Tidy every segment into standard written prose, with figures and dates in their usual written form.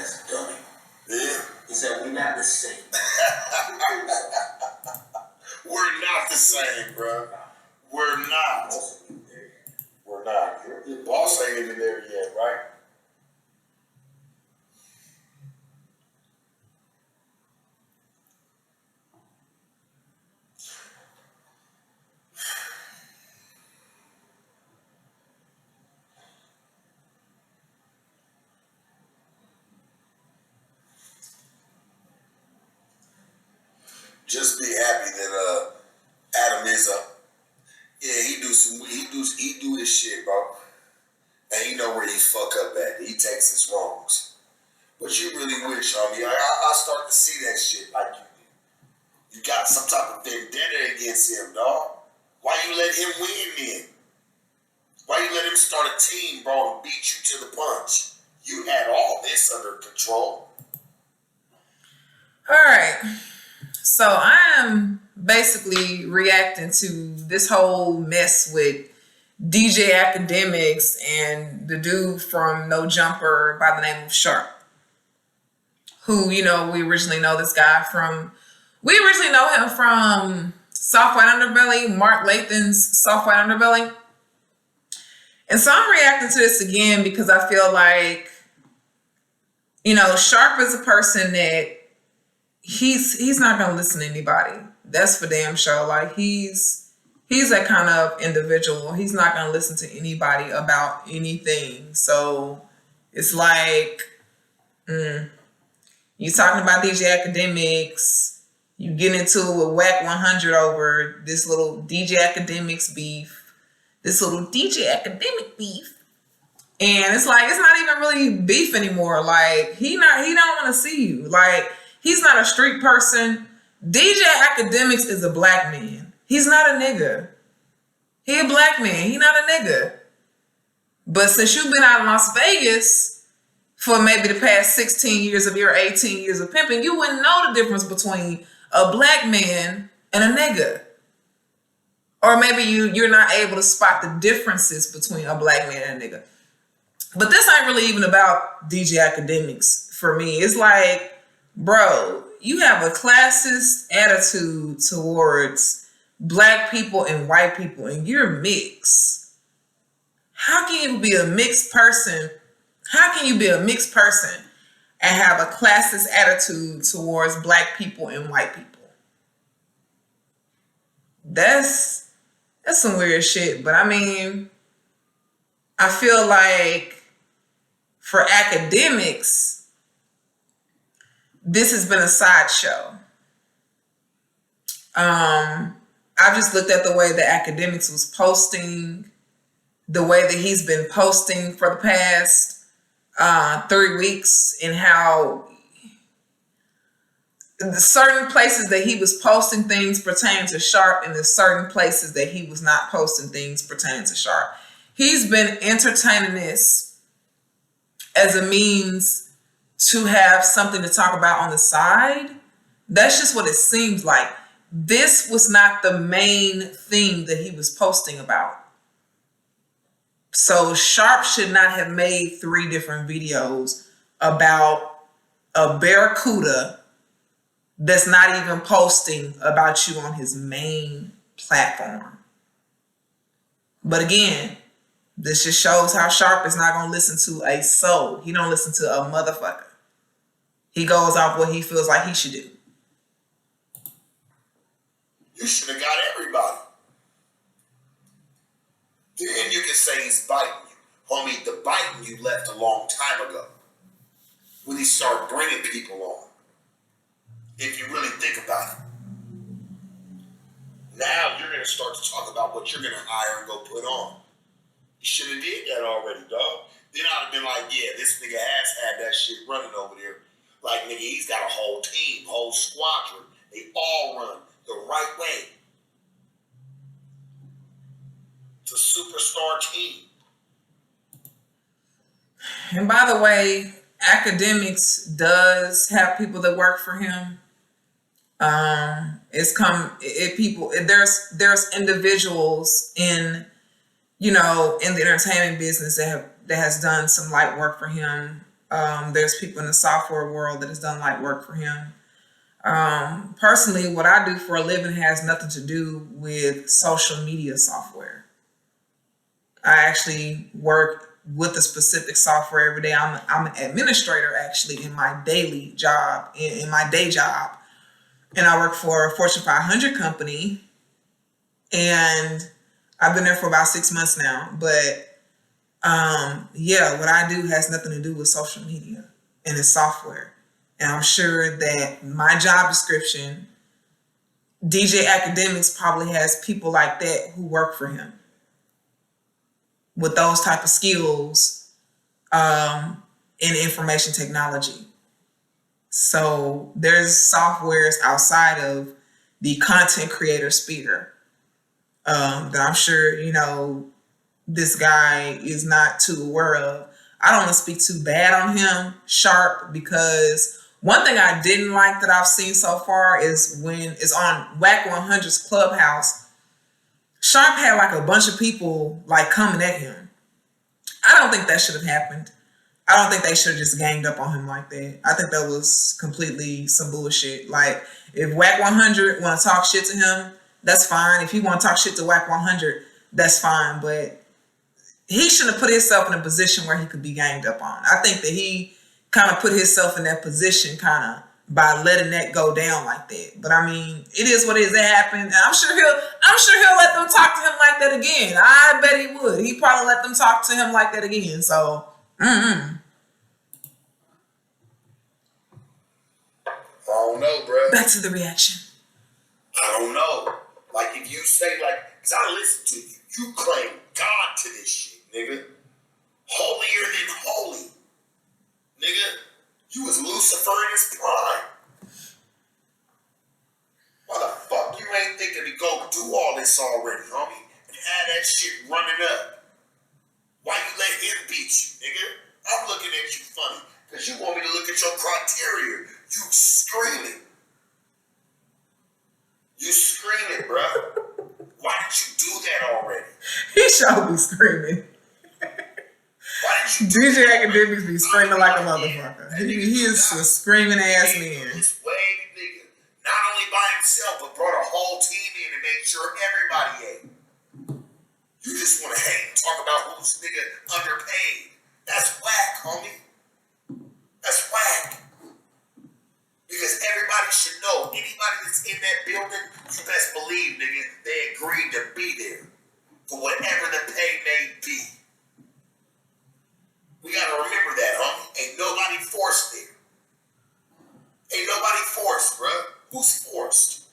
That's dummy. Yeah. He said, we're not the same. We're not the same, bro. We're not. We're not. Your boss ain't even there yet, right? Just be happy that Adam is up. Yeah, he do his shit, bro. And he know where he fuck up at. He takes his wrongs. But you really wish, homie. I start to see that shit like you do. You got some type of vendetta against him, dog. Why you let him win then? Why you let him start a team, bro, and beat you to the punch? You had all this under control. All right. So I am basically reacting to this whole mess with DJ AKADEMIKS and the dude from No Jumper by the name of Sharp, who, you know, we originally know him from Soft White Underbelly, Mark Lathan's Soft White Underbelly. And so I'm reacting to this again because I feel like, you know, Sharp is a person that he's not gonna listen to anybody. That's for damn sure. Like he's that kind of individual. He's not gonna listen to anybody about anything. So it's like, you talking about DJ AKADEMIKS, you get into it with Whack 100 over this little DJ AKADEMIKS beef, this little DJ Akademiks beef. And it's like, it's not even really beef anymore. Like he don't want to see you. Like he's not a street person. DJ AKADEMIKS is a black man. He's not a nigga. He a black man. He not a nigga. But since you've been out in Las Vegas for maybe the past 16 years of your 18 years of pimping, you wouldn't know the difference between a black man and a nigga. Or maybe you're not able to spot the differences between a black man and a nigga. But this ain't really even about DJ AKADEMIKS for me. It's like, bro, you have a classist attitude towards black people and white people, and you're mixed. How can you be a mixed person? How can you be a mixed person and have a classist attitude towards black people and white people? That's some weird shit. But I mean, I feel like for AKADEMIKS, this has been a sideshow. I just looked at the way that AKADEMIKS was posting, the way that he's been posting for the past 3 weeks, and how the certain places that he was posting things pertaining to Sharp, and the certain places that he was not posting things pertaining to Sharp. He's been entertaining this as a means to have something to talk about on the side. That's just what it seems like. This was not the main thing that he was posting about. So Sharp should not have made 3 different videos about a barracuda that's not even posting about you on his main platform. But again, this just shows how Sharp is not going to listen to a soul. He don't listen to a motherfucker. He goes off what he feels like he should do. You should have got everybody. Then you can say he's biting you. Homie, the biting you left a long time ago. When he started bringing people on. If you really think about it. Now you're going to start to talk about what you're going to hire and go put on. You should have did that already, dog. Then I'd have been like, yeah, this nigga has had that shit running over there. Like, nigga, he's got a whole team, whole squadron. They all run the right way. It's a superstar team. And by the way, AKADEMIKS does have people that work for him. There's individuals in, you know, in the entertainment business that has done some light work for him There's people in the software world that has done light work for him. Personally, what I do for a living has nothing to do with social media software. I actually work with a specific software every day. I'm an administrator actually in my daily job, in my day job. And I work for a Fortune 500 company. And I've been there for about 6 months now. But yeah, what I do has nothing to do with social media and its software. And I'm sure that my job description, DJ Academics probably has people like that who work for him with those type of skills in information technology. So there's softwares outside of the content creator sphere that I'm sure, you know, this guy is not too aware of. I don't want to speak too bad on him, Sharp, because one thing I didn't like that I've seen so far is when it's on Whack 100's Clubhouse, Sharp had like a bunch of people like coming at him. I don't think that should have happened. I don't think they should have just ganged up on him like that. I think that was completely some bullshit. Like, if Whack 100 want to talk shit to him, that's fine. If he want to talk shit to Whack 100, that's fine. But he shouldn't have put himself in a position where he could be ganged up on. I think that he kind of put himself in that position kind of by letting that go down like that. But I mean, it is what it is. It happened. And I'm sure he'll let them talk to him like that again. I bet he would. He probably let them talk to him like that again. So, I don't know, bro. back to the reaction. I don't know. Like, if you say, like, because I listen to you, you claim God to this shit, nigga. Holier than holy. Nigga, you was Lucifer in his prime. Why the fuck you ain't thinking to go do all this already, homie? And have that shit running up? Why you let him beat you, nigga? I'm looking at you funny, because you want me to look at your criteria. You screaming. You screaming, bruh. Why did you do that already? He should be screaming. Why did you do DJ that Academics be screaming like a motherfucker. He is a screaming ass man. This wave nigga, not only by himself, but brought a whole team in and made sure everybody ate. You just want to hate and talk about who's nigga underpaid. That's whack, homie. That's whack. Because everybody should know, anybody that's in that building, you best believe, nigga, they agreed to be there for whatever the pay may be. We gotta remember that, homie. Ain't nobody forced there. Ain't nobody forced, bruh. Who's forced?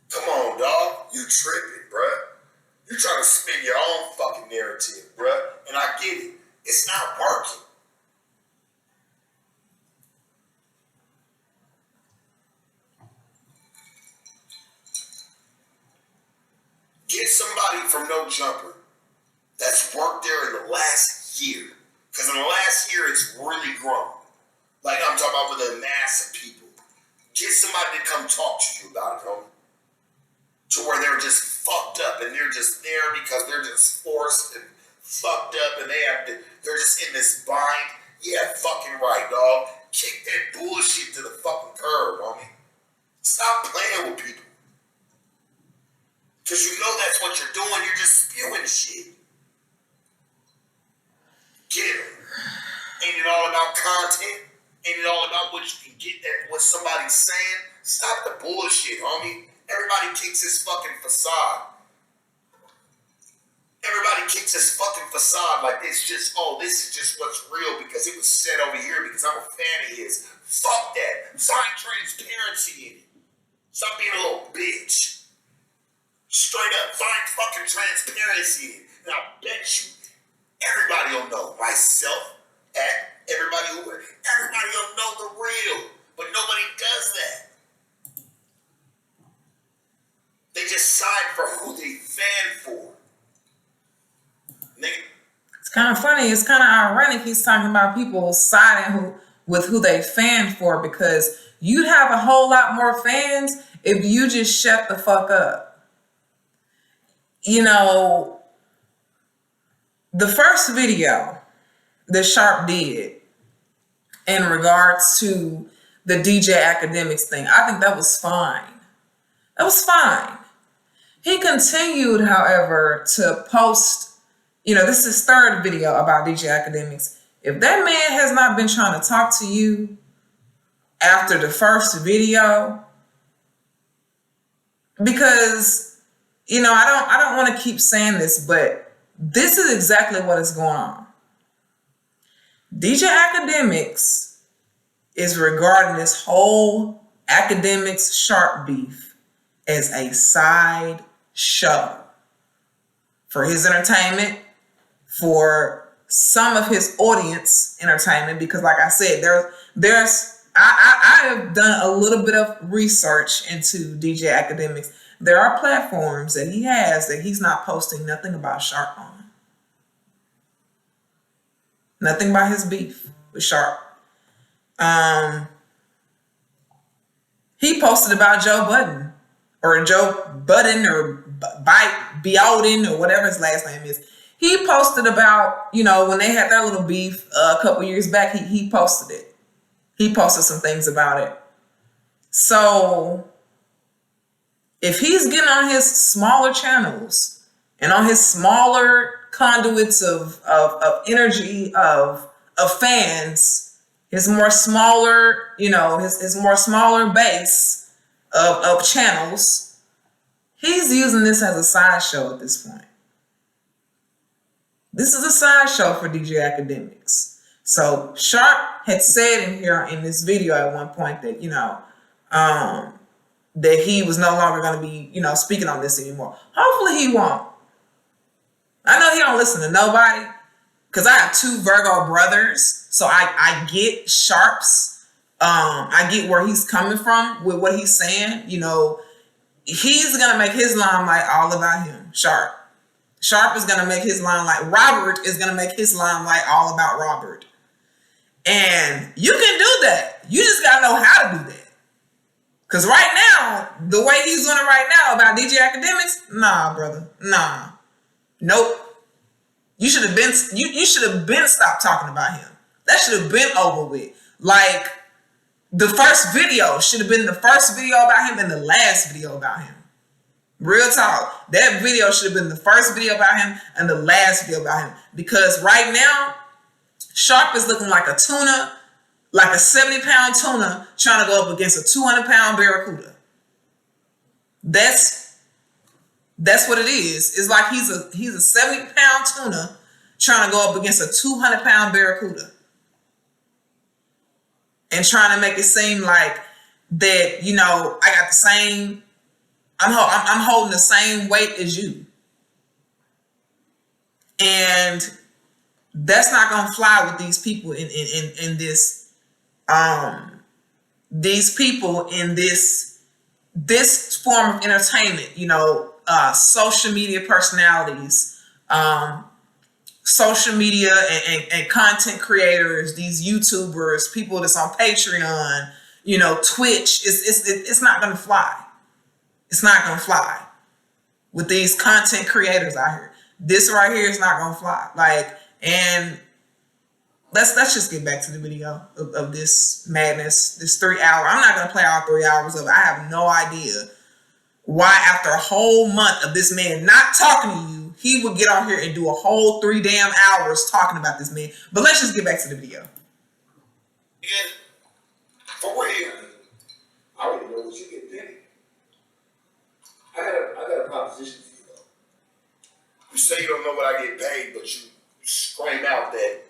Come on, dog. You tripping, bruh. You trying to spin your own fucking narrative, bruh. And I get it. It's not working. Get somebody from No Jumper that's worked there in the last year. Because in the last year, it's really grown. Like, I'm talking about with a mass of people. Get somebody to come talk to you about it, homie. To where they're just fucked up and they're just there because they're just forced and fucked up and they're just in this bind. Yeah, fucking right, dog. Kick that bullshit to the fucking curb, homie. Stop playing with people. Because you know that's what you're doing. You're just spewing shit. Get it. Ain't it all about content? Ain't it all about what you can get at what somebody's saying? Stop the bullshit, homie. Everybody kicks his fucking facade. Everybody kicks his fucking facade like it's just, oh, this is just what's real because it was said over here because I'm a fan of his. Fuck that. Find transparency in it. Stop being a little bitch. Straight up, find fucking transparency in it. And I bet you everybody will know. Myself, everybody will know the real. But nobody does that. They just side for who they fan for. Nigga. It's kind of funny. It's kind of ironic he's talking about people siding with who they fan for, because you'd have a whole lot more fans if you just shut the fuck up. You know, the first video that Sharp did in regards to the DJ Academics thing, I think that was fine. That was fine. He continued, however, to post, this is his third video about DJ Academics. If that man has not been trying to talk to you after the first video, because, I don't want to keep saying this, but this is exactly what is going on. DJ Academics is regarding this whole Academics Sharp beef as a side show for his entertainment, for some of his audience entertainment, because like I said, I have done a little bit of research into DJ Academics. There are platforms that he has that he's not posting nothing about Sharp on. Nothing about his beef with Sharp. He posted about Joe Budden or Biden or whatever his last name is. He posted about, when they had their little beef a couple years back, he posted it. He posted some things about it. So if he's getting on his smaller channels and on his smaller conduits of energy, of fans, his more smaller, his more smaller base of channels, he's using this as a sideshow at this point. This is a sideshow for DJ Academics. So Sharp had said in this video at one point that, that he was no longer going to be, speaking on this anymore. Hopefully he won't. I know he don't listen to nobody because I have two Virgo brothers. So I get Sharp's, I get where he's coming from with what he's saying. He's going to make his limelight all about him, Sharp. Sharp is going to make his limelight. Robert is going to make his limelight all about Robert. And you can do that. You just got to know how to do that. Because right now, the way he's doing it right now about DJ Academics, nah, brother. Nah. Nope. You should have been stopped talking about him. That should have been over with. Like, the first video should have been the first video about him and the last video about him. Real talk. That video should have been the first video about him and the last video about him. Because right now, Sharp is looking like a tuna, like a 70-pound tuna trying to go up against a 200-pound barracuda. That's what it is. It's like he's a 70-pound tuna trying to go up against a 200-pound barracuda. And trying to make it seem like that, I got the same, I'm holding the same weight as you. And that's not gonna fly with these people in this these people in this form of entertainment, social media personalities, social media and content creators, these YouTubers, people that's on Patreon, Twitch. It's not gonna fly. It's not gonna fly with these content creators out here. This right here is not gonna fly. And let's just get back to the video of this madness, this 3 hour. I'm not gonna play all 3 hours of it. I have no idea why after a whole month of this man not talking to you, he would get on here and do a whole 3 damn hours talking about this man. But let's just get back to the video. Yeah, for real. I already know what you get, Danny. I got a proposition for you though. You say you don't know what I get paid, but you scream out that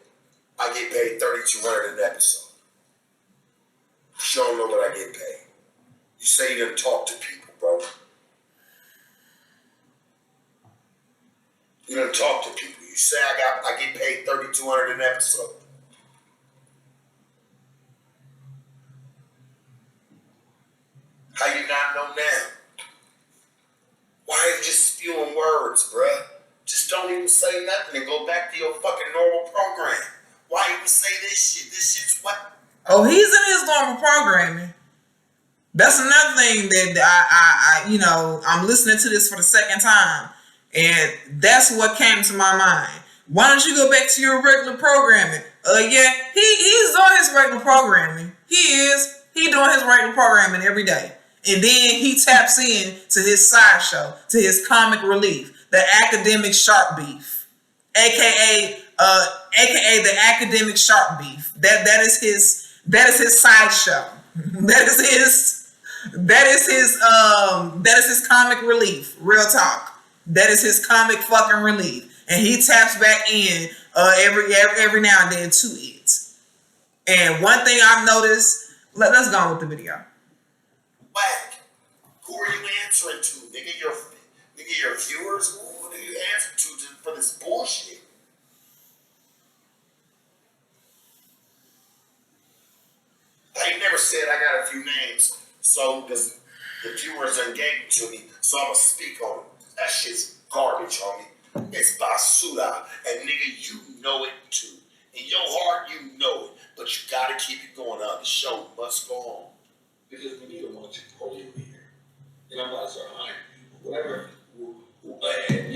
I get paid $3,200 an episode. You don't know what I get paid. You say you didn't talk to people, bro. You didn't talk to people. You say I get paid $3,200 an episode. How you not know now? Why are you just spewing words, bruh? Just don't even say nothing and go back to your fucking normal program. Why even say this shit? This shit's what? Oh, he's in his normal programming. That's another thing that I'm listening to this for the second time. And that's what came to my mind. Why don't you go back to your regular programming? Yeah, he's doing his regular programming. He is. He doing his regular programming every day. And then he taps in to his sideshow, to his comic relief, the academic sharp beef, aka the academic sharp beef. That is his sideshow. That is his comic relief. Real talk. That is his comic fucking relief, and he taps back in every now and then to it. And one thing I've noticed. Let's go on with the video. Whack. Who are you answering to, nigga? Your viewers. Who do you answer to for this bullshit? I ain't never said I got a few names, so because the viewers are engaging to me, so I'm gonna speak on them. That shit's garbage, homie. It's basura, and nigga, you know it too. In your heart, you know it, but you gotta keep it going on. The show must go on. Because we need a multi-party leader, and I'm not sure hiring people, whatever. And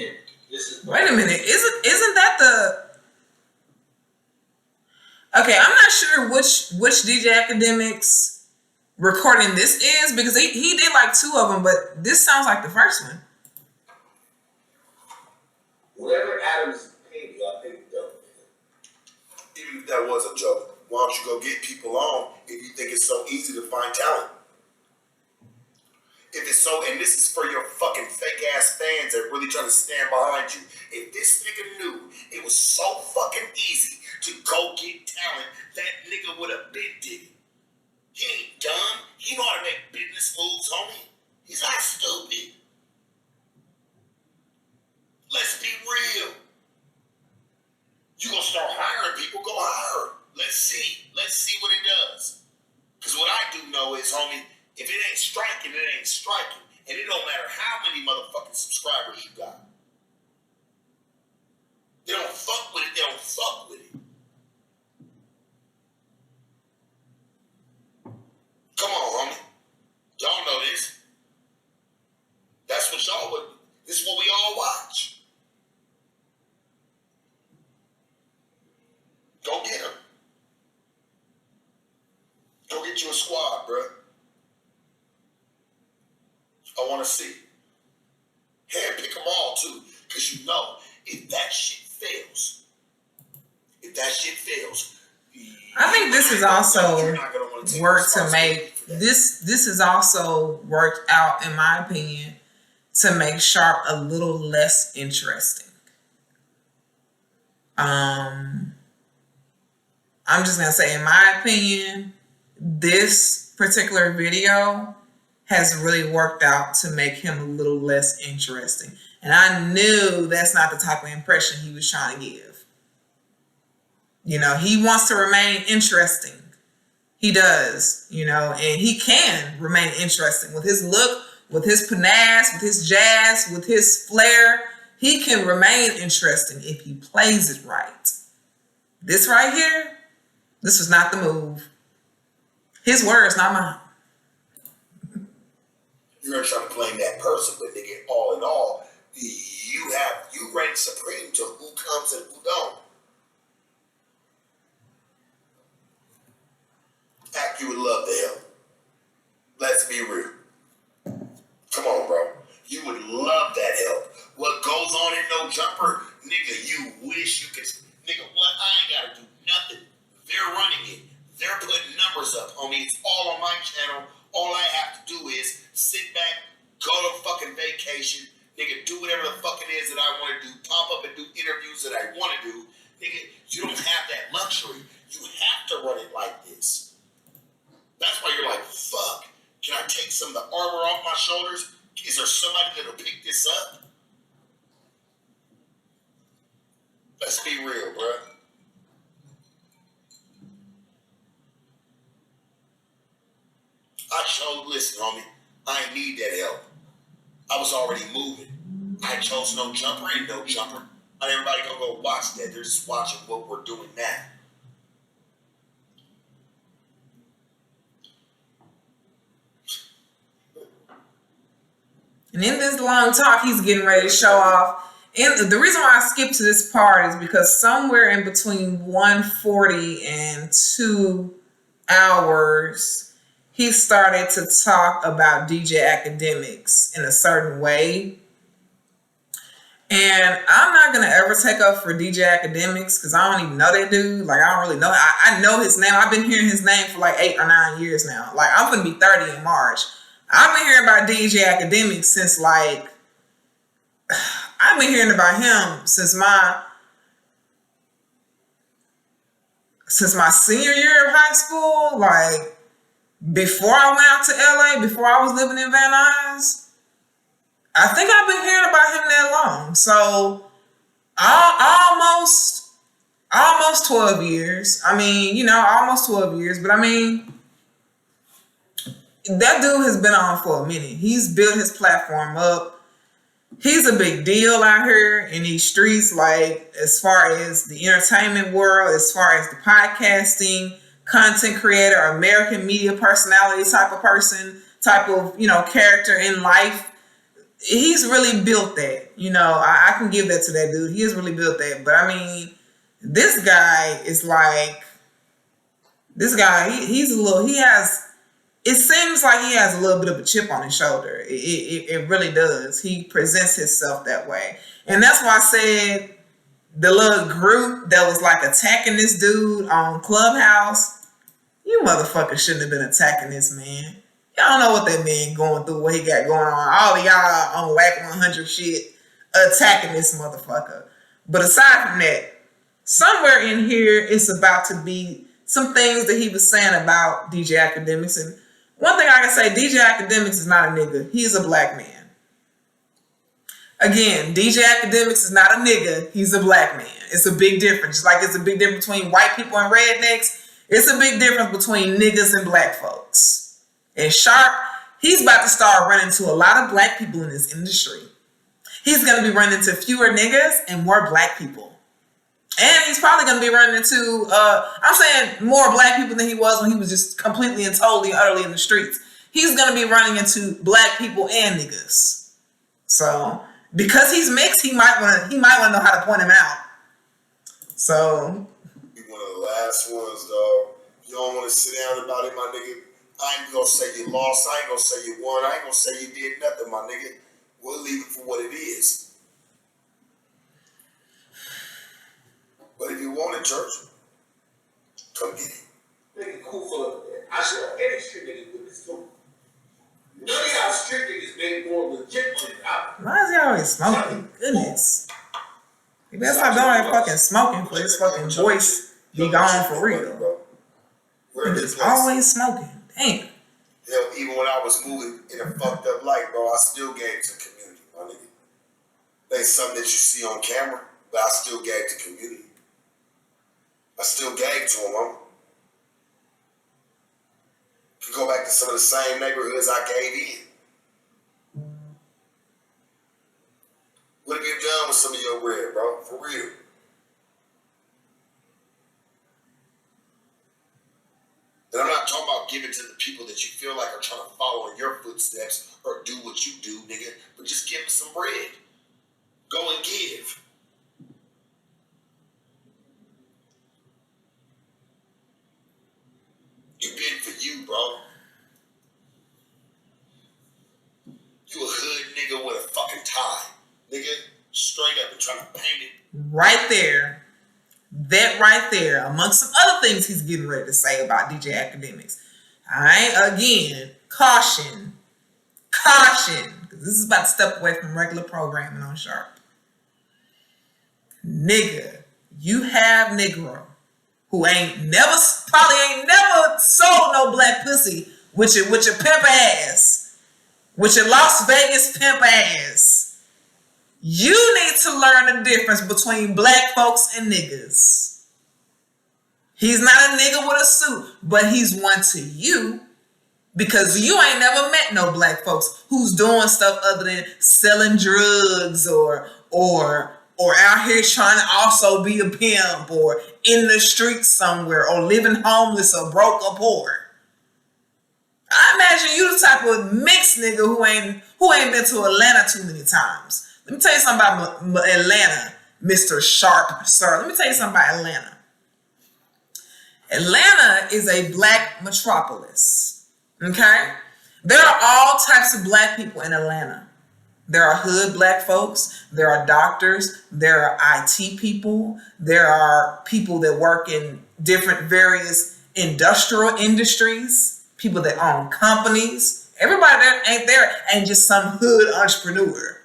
this is Wait a minute, isn't that the? Okay, I'm not sure which DJ Academics recording this is, because he did like two of them, but this sounds like the first one. whatever Adams paid you, I think dope. Even if that was a joke, why don't you go get people on if you think it's so easy to find talent? If it's so, and this is for your fucking fake ass fans that really trying to stand behind you. If this nigga knew it was so fucking easy to go get talent, that nigga would have been did it. He ain't dumb. He know how to make business moves, homie. He's not stupid. Let's be real. You gonna start hiring people, go hire them. Let's see. Let's see what it does. Because what I do know is, homie, if it ain't striking, it ain't striking. And it don't matter how many motherfucking subscribers you got. They don't fuck with it, they don't fuck with it. Come on, homie. Y'all know this. That's what y'all would. This is what we all watch. Go get him. Go get you a squad, bruh. I want to see. Hand pick them all, too. Because you know, if that shit fails, I think this is also work to make this is also worked out, in my opinion, to make Sharp a little less interesting. I'm just gonna say, in my opinion, this particular video has really worked out to make him a little less interesting. And I knew that's not the type of impression he was trying to give. You know, he wants to remain interesting. He does, you know, and he can remain interesting with his look, with his panache, with his jazz, with his flair. He can remain interesting if he plays it right. This right here, this was not the move. His words, not mine. You're gonna try to blame that person, but nigga, all in all, you reign supreme to who comes and who don't. Act you would love to help. Let's be real. Come on, bro. You would love that help. What goes on in No Jumper, nigga, you wish you could. Nigga, what? I ain't gotta do nothing. They're running it. They're putting numbers up, homie. It's all on my channel. All I have to do is sit back, go to fucking vacation, nigga, do whatever the fuck it is that I want to do, pop up and do interviews that I want to do. Nigga, you don't have that luxury. You have to run it like this. That's why you're like, fuck, can I take some of the armor off my shoulders? Is there somebody that'll pick this up? Let's be real, bro. Listen, homie, I ain't need that help. I was already moving. I chose No Jumper and No Jumper. Not everybody gonna go watch that. They're just watching what we're doing now. And in this long talk, he's getting ready to show off And the reason why I skipped to this part is because somewhere in between 1:40 and 2 hours, he started to talk about DJ Academics in a certain way. And I'm not gonna ever take up for DJ Academics because I don't even know that dude. Like, I don't really know. I know his name. I've been hearing his name for like 8 or 9 years now. Like, I'm gonna be 30 in March. I've been hearing about DJ Academics since like I've been hearing about him since my senior year of high school. Like, before I went out to LA, before I was living in Van Nuys. I think I've been hearing about him that long. So almost 12 years. I mean, you know, almost 12 years. But I mean, that dude has been on for a minute. He's built his platform up. He's a big deal out here in these streets, like as far as the entertainment world, as far as the podcasting, content creator, American media personality type of person, type of, you know, character in life. He's really built that. You know, I can give that to that dude. He has really built that. But I mean, this guy is like, he's a little, it seems like he has a little bit of a chip on his shoulder. It really does. He presents himself that way. And that's why I said the little group that was like attacking this dude on Clubhouse, you motherfuckers shouldn't have been attacking this man. Y'all know what that man going through, what he got going on. All of y'all on Whack 100 shit attacking this motherfucker. But aside from that, somewhere in here, it's about to be some things that he was saying about DJ Academics. And one thing I can say, DJ Academics is not a nigga. He's a black man. Again, DJ Academics is not a nigga. He's a black man. It's a big difference. Just like it's a big difference between white people and rednecks, it's a big difference between niggas and black folks. And Sharp, he's about to start running into a lot of black people in this industry. He's going to be running into fewer niggas and more black people. And he's probably going to be running into, I'm saying more black people than he was when he was just completely and totally, utterly in the streets. He's going to be running into black people and niggas. So, because he's mixed, he might want to know how to point him out. So. Be one of the last ones, dog. You don't want to sit down about it, my nigga. I ain't gonna say you lost. I ain't gonna say you won. I ain't gonna say you did nothing, my nigga. We'll leave it for what it is. But if you want it, church, come get it. Nigga, cool for it. I should have any street niggas with this too. You know how street niggas made more legit money out. Why is he always smoking? Goodness. You better stop doing that fucking smoking for his fucking voice be gone for real. Niggas always smoking. Damn. Hell, even when I was moving in a fucked up light, bro, I still gave to community, my nigga. Ain't something that you see on camera, but I still gave to community. I still gave to them, man. You go back to some of the same neighborhoods I gave in. What have you done with some of your bread, bro? For real. And I'm not talking about giving to the people that you feel like are trying to follow in your footsteps or do what you do, nigga. But just give them some bread. Go and give. You been for you, bro. You a hood nigga with a fucking tie. Nigga, straight up and trying to paint it. Right there. That right there, amongst some other things he's getting ready to say about DJ Academics. Alright, again, caution. Because this is about to step away from regular programming on Sharp. Nigga, you have Negro who probably ain't never sold no black pussy with your pimp ass. With your Las Vegas pimp ass. You need to learn the difference between black folks and niggas. He's not a nigga with a suit, but he's one to you because you ain't never met no black folks who's doing stuff other than selling drugs or out here trying to also be a pimp or in the streets somewhere or living homeless or broke or poor. I imagine you the type of mixed nigga who ain't been to Atlanta too many times. Let me tell you something about Atlanta, Mr. Sharp, sir. Let me tell you something about Atlanta. Atlanta is a black metropolis, okay? There are all types of black people in Atlanta. There are hood black folks, there are doctors, there are IT people, there are people that work in different various industrial industries, people that own companies. Everybody there ain't just some hood entrepreneur.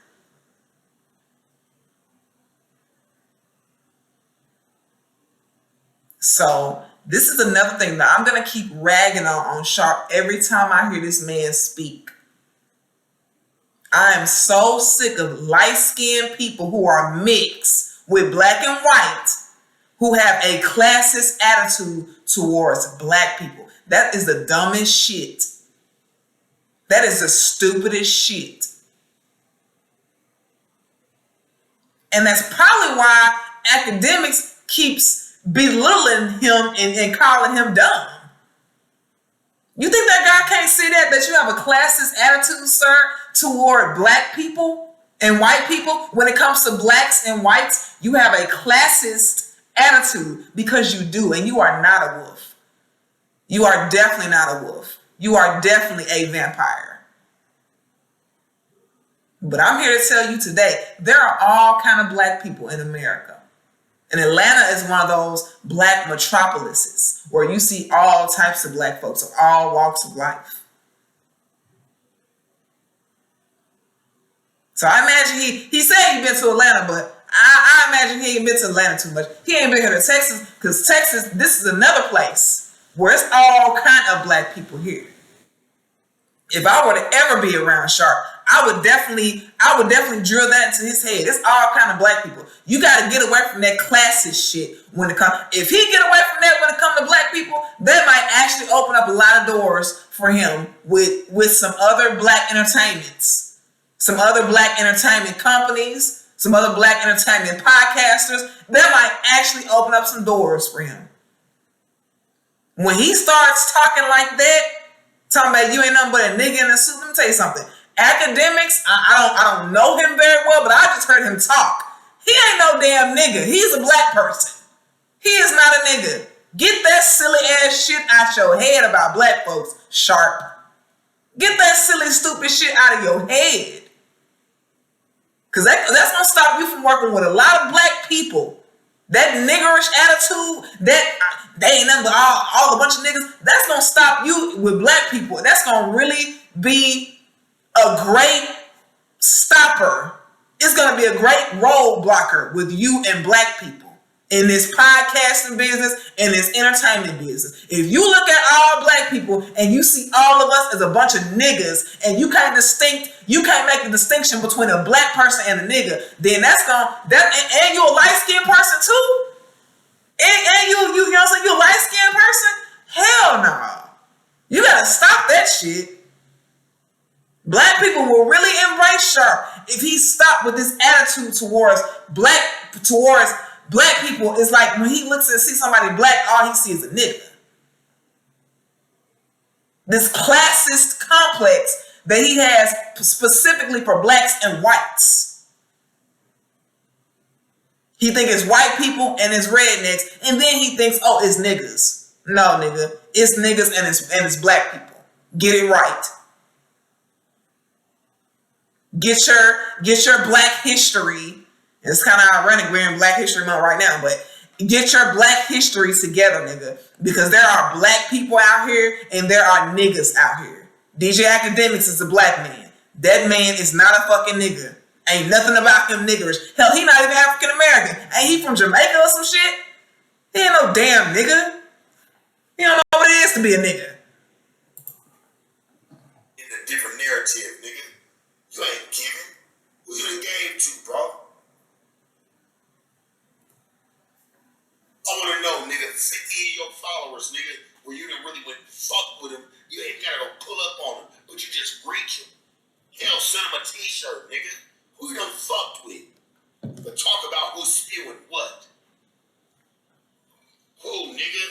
So this is another thing that I'm going to keep ragging on Sharp every time I hear this man speak. I am so sick of light-skinned people who are mixed with black and white who have a classist attitude towards black people. That is the dumbest shit. That is the stupidest shit. And that's probably why academics keeps belittling him and calling him dumb. You think that guy can't see that you have a classist attitude, sir, toward black people and white people? When it comes to blacks and whites, you have a classist attitude because you do, and you are not a wolf. You are definitely not a wolf. You are definitely a vampire. But I'm here to tell you today, there are all kind of black people in America. And Atlanta is one of those black metropolises where you see all types of black folks of all walks of life. So I imagine he said he'd been to Atlanta, but I imagine he ain't been to Atlanta too much. He ain't been here to Texas, because Texas, this is another place where it's all kind of black people here. If I were to ever be around Sharp, I would definitely drill that into his head. It's all kind of black people. You got to get away from that classist shit when it comes. If he get away from that when it comes to black people, that might actually open up a lot of doors for him with some other black entertainments, some other black entertainment companies, some other black entertainment podcasters. That might actually open up some doors for him. When he starts talking like that, talking about you ain't nothing but a nigga in a suit. Let me tell you something. Academics, I don't know him very well, but I just heard him talk. He ain't no damn nigga. He's a black person. He is not a nigga. Get that silly ass shit out your head about black folks, Sharp. Get that silly, stupid shit out of your head. Because that's going to stop you from working with a lot of black people. That niggerish attitude, that they ain't nothing but all a bunch of niggas, that's going to stop you with black people. That's going to really be a great stopper. It's going to be a great roadblocker with you and black people in this podcasting business and this entertainment business. If you look at all black people and you see all of us as a bunch of niggas and you can't make the distinction between a black person and a nigga, then and you're a light-skinned person too? And you know what I'm saying, you a light-skinned person? Hell no. You gotta stop that shit. Black people will really embrace Sharp if he stopped with this attitude towards black people. It's like when he looks and sees somebody black, all he sees is a nigga. This classist complex that he has specifically for blacks and whites. He thinks it's white people and it's rednecks, and then he thinks, oh, it's niggas. No, nigga, it's niggas and it's black people. Get it right. Get your black history. It's kind of ironic we're in Black History Month right now, but get your black history together, nigga. Because there are black people out here and there are niggas out here. DJ Academics is a black man. That man is not a fucking nigga. Ain't nothing about him niggerish. Hell, he not even African American. Ain't he from Jamaica or some shit? He ain't no damn nigga. He don't know what it is to be a nigga. In a different narrative, nigga. You ain't giving. Who you done gave to, bro? I want to know, nigga, 50 of your followers, nigga, where you done really went fuck with him. You ain't got to go pull up on him, but you just reach him. Hell, send him a t-shirt, nigga. Who you done fucked with? But talk about who's spewing what. Who, nigga?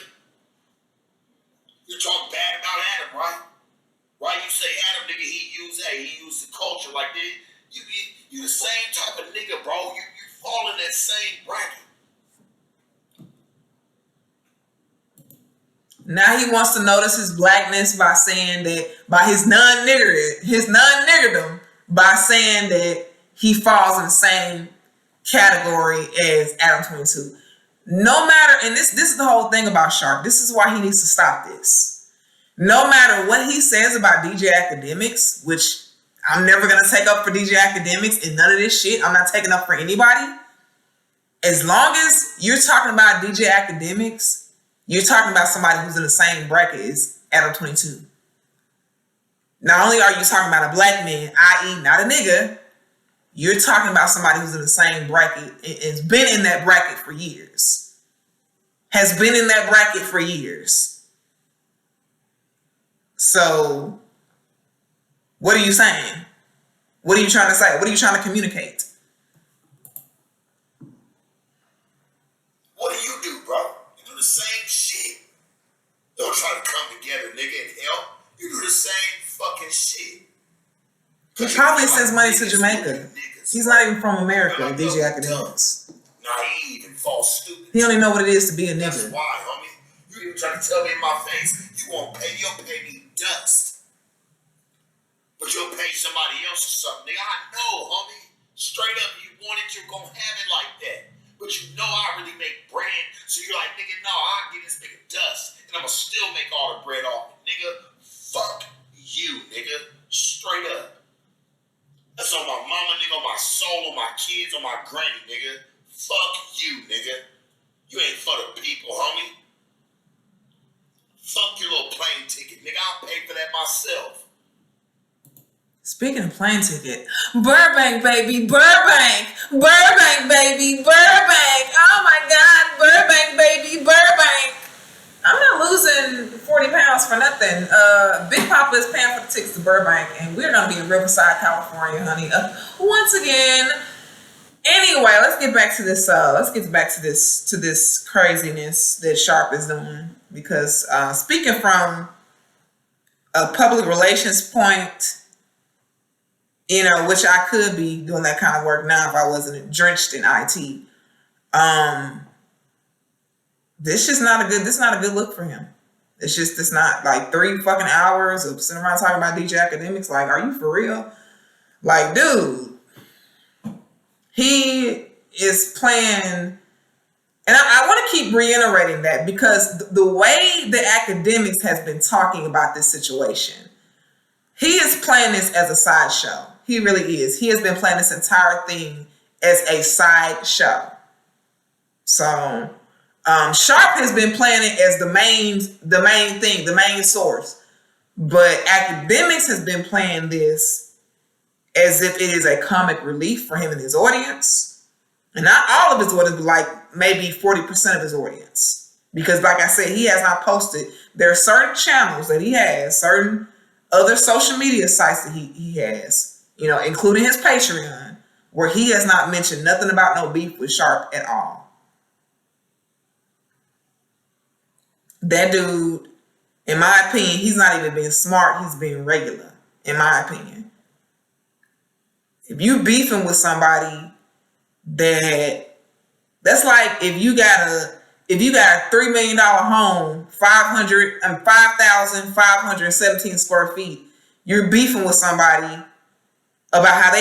You talk bad about Adam, right? Why you say Adam, nigga, he used the culture like this? You the same type of nigga, bro. You fall in that same bracket. Now he wants to notice his blackness by saying that, by his non-niggerdom, by saying that he falls in the same category as Adam 22. No matter, and this is the whole thing about Sharp. This is why he needs to stop this. No matter what he says about DJ AKADEMIKS, which I'm never going to take up for DJ AKADEMIKS and none of this shit, I'm not taking up for anybody. As long as you're talking about DJ AKADEMIKS, you're talking about somebody who's in the same bracket as Adam 22. Not only are you talking about a black man, i.e. not a nigga, you're talking about somebody who's in the same bracket and has been in that bracket for years. Has been in that bracket for years. So, what are you saying? What are you trying to say? What are you trying to communicate? What do you do, bro? You do the same shit. Don't try to come together, nigga, and help. You do the same fucking shit. He probably sends money to Jamaica. He's not even from America, DJ AKADEMIKS. Naive and false stupid. He don't even know what it is to be a nigga. That's why, homie. You even try to tell me in my face, you won't pay me dust. But you'll pay somebody else or something. Nigga, I know, homie. Straight up, you want it, you're gonna have it like that. But you know I really make bread, so you're like, nigga, no, I'll give this nigga dust, and I'ma still make all the bread off it, nigga. Fuck you, nigga. Straight up. That's on my mama, nigga, on my soul, on my kids, on my granny, nigga. Fuck you, nigga. You ain't for the people, homie. Fuck your little plane ticket, nigga. I'll pay for that myself. Speaking of plane ticket, Burbank, baby, Burbank, baby, Burbank. Oh my God, Burbank, baby, Burbank. I'm not losing 40 pounds for nothing. Big Papa is paying for the tickets to Burbank, and we're gonna be in Riverside, California, honey. Once again. Anyway, let's get back to this. To this craziness that Sharp is doing. Because speaking from a public relations point, you know, which I could be doing that kind of work now if I wasn't drenched in IT. This is not a good look for him. It's not like 3 fucking hours of sitting around talking about DJ AKADEMIKS. Like, are you for real? Like, dude, he is playing, and I want to keep reiterating that because the way the AKADEMIKS has been talking about this situation, he is playing this as a sideshow. He really is. He has been playing this entire thing as a sideshow. So Sharp has been playing it as the main thing, the main source. But AKADEMIKS has been playing this as if it is a comic relief for him and his audience. And not all of his audience, but like maybe 40% of his audience. Because like I said, he has not posted. There are certain channels that he has, certain other social media sites that he has, you know, including his Patreon, where he has not mentioned nothing about no beef with Sharp at all. That dude, in my opinion, he's not even being smart, he's being regular, in my opinion. If you beefing with somebody that's like if you got a $3 million home, 5,517 square feet, you're beefing with somebody about how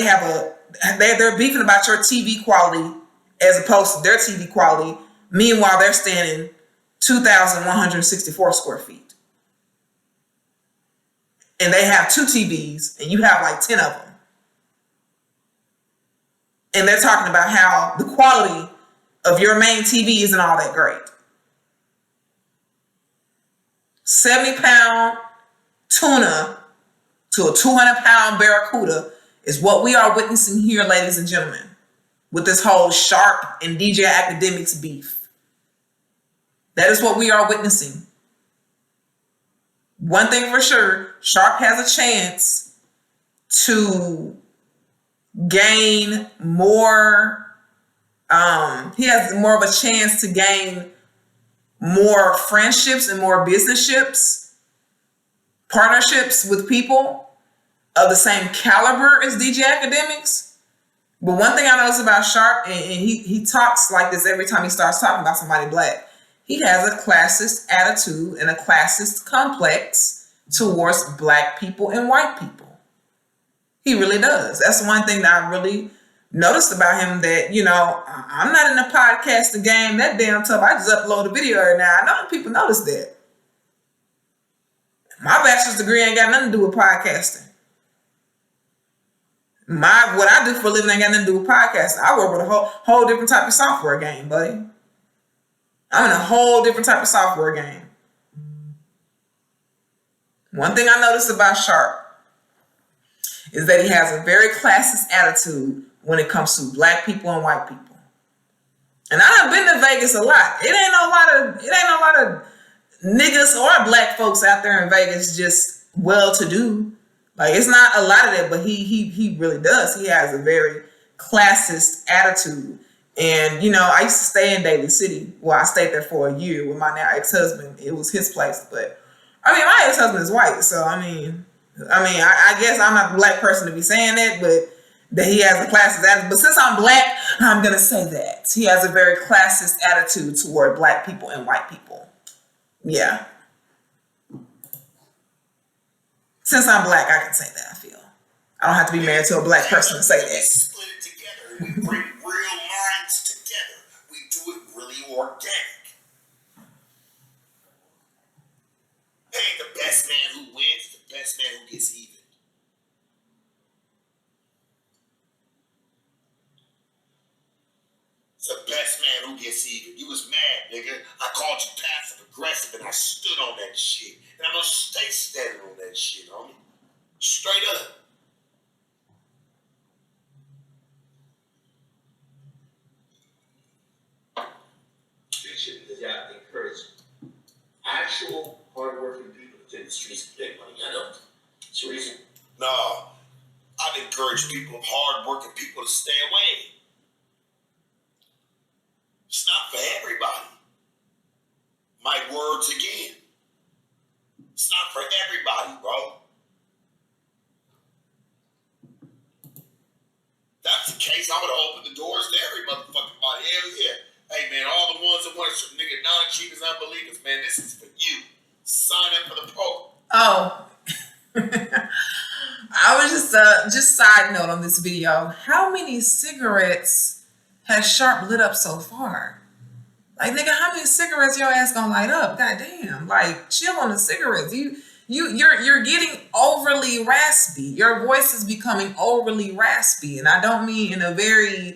they're beefing about your TV quality as opposed to their TV quality. Meanwhile, they're staying in 2,164 square feet. And they have 2 TVs and you have like 10 of them. And they're talking about how the quality of your main TV isn't all that great. 70-pound tuna to a 200-pound barracuda is what we are witnessing here, ladies and gentlemen, with this whole Sharp and DJ AKADEMIKS beef. That is what we are witnessing. One thing for sure, Sharp has a chance to gain more, he has more of a chance to gain more friendships and more businesships, partnerships with people of the same caliber as DJ AKADEMIKS But one thing I noticed about Sharp, and he talks like this every time he starts talking about somebody black. He has a classist attitude and a classist complex towards black people and white people. He really does. That's one thing that I really noticed about him, that, you know, I'm not in the podcasting game that damn tough. I just upload a video right now. I know people notice that. My bachelor's degree ain't got nothing to do with podcasting. What I do for a living ain't got nothing to do with podcasting. I work with a whole different type of software game, buddy. I'm in a whole different type of software game. One thing I noticed about Sharp is that he has a very classist attitude when it comes to black people and white people. And I've been to Vegas a lot. It ain't a lot of niggas or black folks out there in Vegas just well-to-do. Like, it's not a lot of that, but he really does. He has a very classist attitude. And, you know, I used to stay in Daly City. Well, I stayed there for a year with my now ex-husband. It was his place. But, I mean, my ex-husband is white. So, I guess I'm not the black person to be saying that, but that he has a classist attitude. But since I'm black, I'm going to say that. He has a very classist attitude toward black people and white people. Yeah. Since I'm black, I can say that, I feel. I don't have to be married to a black person to say that. We split it together. We bring real minds together. We do it really organic. It ain't the best man who wins, the best man who gets even. It's the best man who gets even. You was mad, nigga. I called you passive aggressive and I stood on that shit. And I'm gonna stay standing on that shit, homie. Straight up. Does y'all encourage actual hardworking people to take the streets and make money? I don't. It's the reason. No. I'd encourage people, hardworking people, to stay away. It's not for everybody. My words again. It's not for everybody, bro. That's the case, I'm gonna open the doors to every motherfucking body. Hell yeah. Hey man, all the ones that want to nigga non-achievers, unbelievers, man, this is for you. Sign up for the program. Oh. I was just side note on this video. How many cigarettes has Sharp lit up so far? Like, nigga, how many cigarettes your ass gonna light up? Goddamn. Like, chill on the cigarettes. You're getting overly raspy. Your voice is becoming overly raspy, and I don't mean in a very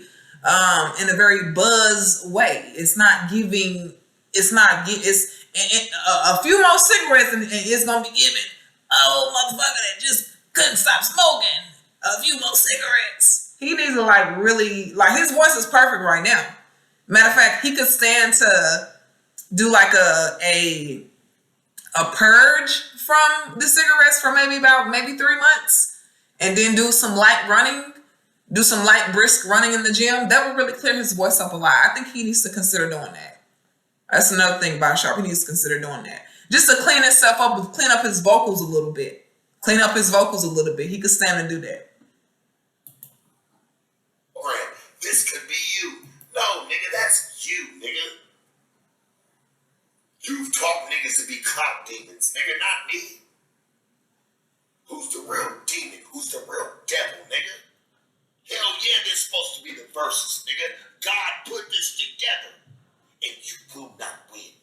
buzz way. It's not giving. It's a few more cigarettes, and it's gonna be giving. Oh, motherfucker that just couldn't stop smoking. A few more cigarettes. He needs to really his voice is perfect right now. Matter of fact, he could stand to do like a purge from the cigarettes for maybe 3 months, and then do some light brisk running in the gym. That would really clear his voice up a lot. I think he needs to consider doing that. That's another thing about Sharp. He needs to consider doing that. Just to clean himself up, clean up his vocals a little bit. He could stand and do that. Right. This could be you. No, nigga, that's you, nigga. You've taught niggas to be clout demons, nigga, not me. Who's the real demon? Who's the real devil, nigga? Hell yeah, they're supposed to be the verses, nigga. God put this together, and you will not win.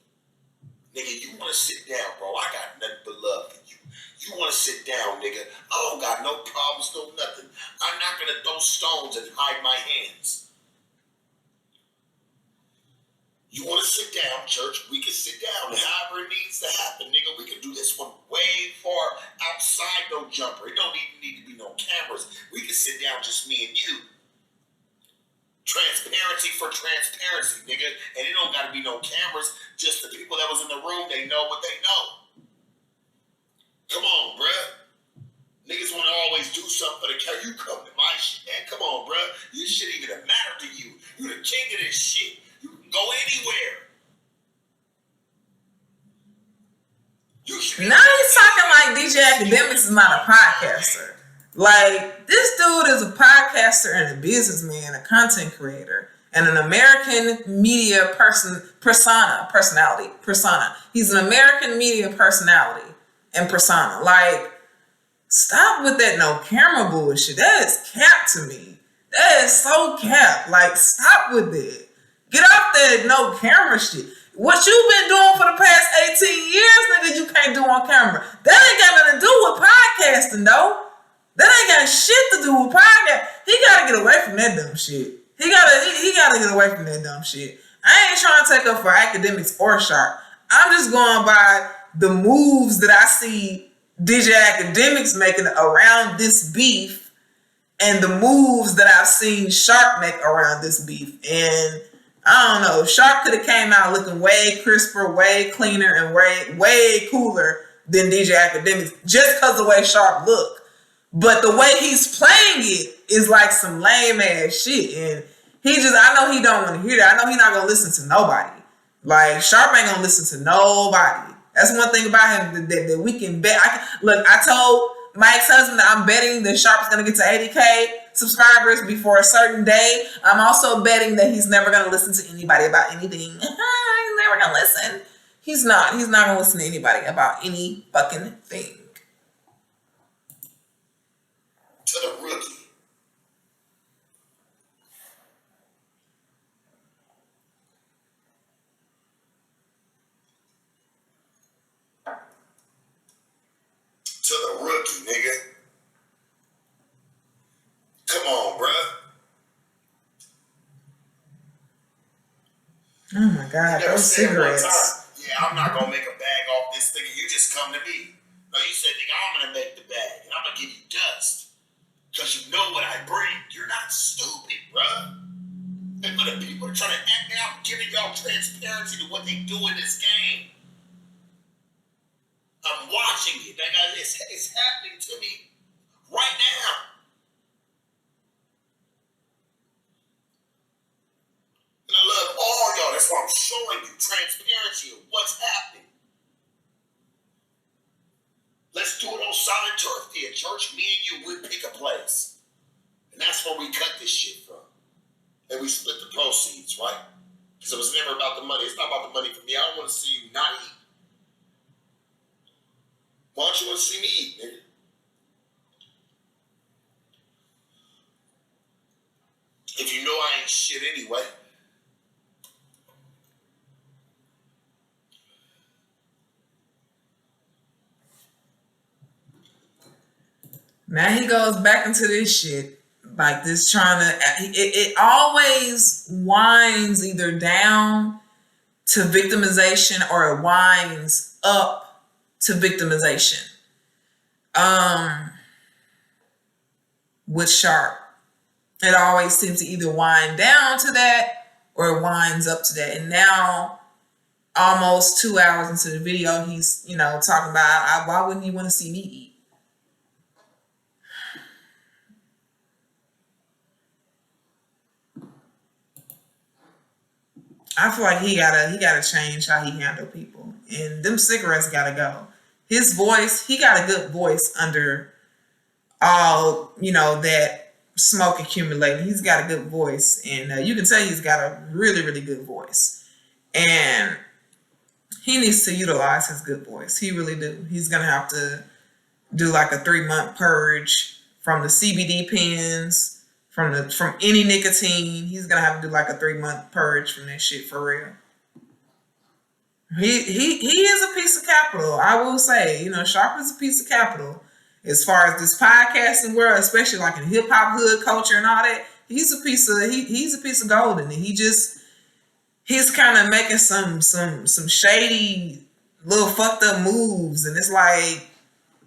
Nigga, you want to sit down, bro. I got nothing but love for you. You want to sit down, nigga. I don't got no problems, no nothing. I'm not going to throw stones and hide my hands. You want to sit down, church? We can sit down. However it needs to happen, nigga. We can do this one way far outside no jumper. It don't even need to be no cameras. We can sit down, just me and you. Transparency for transparency, nigga. And it don't got to be no cameras. Just the people that was in the room, they know what they know. Come on, bruh. Niggas want to always do something for the camera. You come to my shit, man. Come on, bruh. You shit even matter to you. You the king of this shit. You can go anywhere. Now he's talking like DJ AKADEMIKS is not a podcaster. Like, this dude is a podcaster and a businessman, a content creator, and an American media personality. He's an American media personality and persona. Like, stop with that no camera bullshit. That is cap to me. That is so cap. Like, stop with it. Get off that no camera shit. What you've been doing for the past 18 years, nigga, you can't do on camera. That ain't got nothing to do with podcasting, though. That ain't got shit to do with podcast. He gotta get away from that dumb shit. He gotta get away from that dumb shit. I ain't trying to take up for academics or Sharp. I'm just going by the moves that I see DJ Academics making around this beef and the moves that I've seen Sharp make around this beef. And I don't know, Sharp could have came out looking way crisper, way cleaner, and way cooler than DJ Academics just because the way Sharp look. But the way he's playing it is like some lame ass shit. And I know he don't want to hear that. I know he's not going to listen to nobody. Like, Sharp ain't going to listen to nobody. That's one thing about him that we can bet. I told my ex-husband that I'm betting that Sharp's going to get to 80K subscribers before a certain day. I'm also betting that he's never going to listen to anybody about anything. He's never going to listen. He's not going to listen to anybody about any fucking thing. To the rookie. To the rookie, nigga. Come on, bruh. Oh my God, those cigarettes. Yeah, I'm not gonna make a bag off this thing. You just come to me. No, you said, nigga, I'm gonna make the bag and I'm gonna give you dust. Because you know what I bring. You're not stupid, bruh. And when the people are trying to act me out, giving y'all transparency to what they do in this game. I'm watching it. It's happening to me right now. And I love all y'all. That's why I'm showing you transparency of what's happening. Let's do it on solid turf there, church. Me and you, we'll pick a place. And that's where we cut this shit from. And we split the proceeds, right? Because it was never about the money. It's not about the money for me. I don't want to see you not eat. Why don't you want to see me eat, nigga? If you know I ain't shit anyway. Now he goes back into this shit. Like this it always winds either down to victimization or it winds up to victimization. With Sharp. It always seems to either wind down to that or it winds up to that. And now, almost 2 hours into the video, he's, talking about, why wouldn't you want to see me eat? I feel like he gotta change how he handle people. And them cigarettes gotta go. His voice, he got a good voice under all, that smoke accumulating. He's got a good voice. And you can tell he's got a really, really good voice. And he needs to utilize his good voice. He really do. He's going to have to do like a 3-month purge from the CBD pens, from any nicotine. He's going to have to do like a 3-month purge from that shit for real. He is a piece of capital. I will say, Sharp is a piece of capital. As far as this podcasting world, especially like in hip hop hood culture and all that, he's a piece of gold, and he's kind of making some shady little fucked up moves, and it's like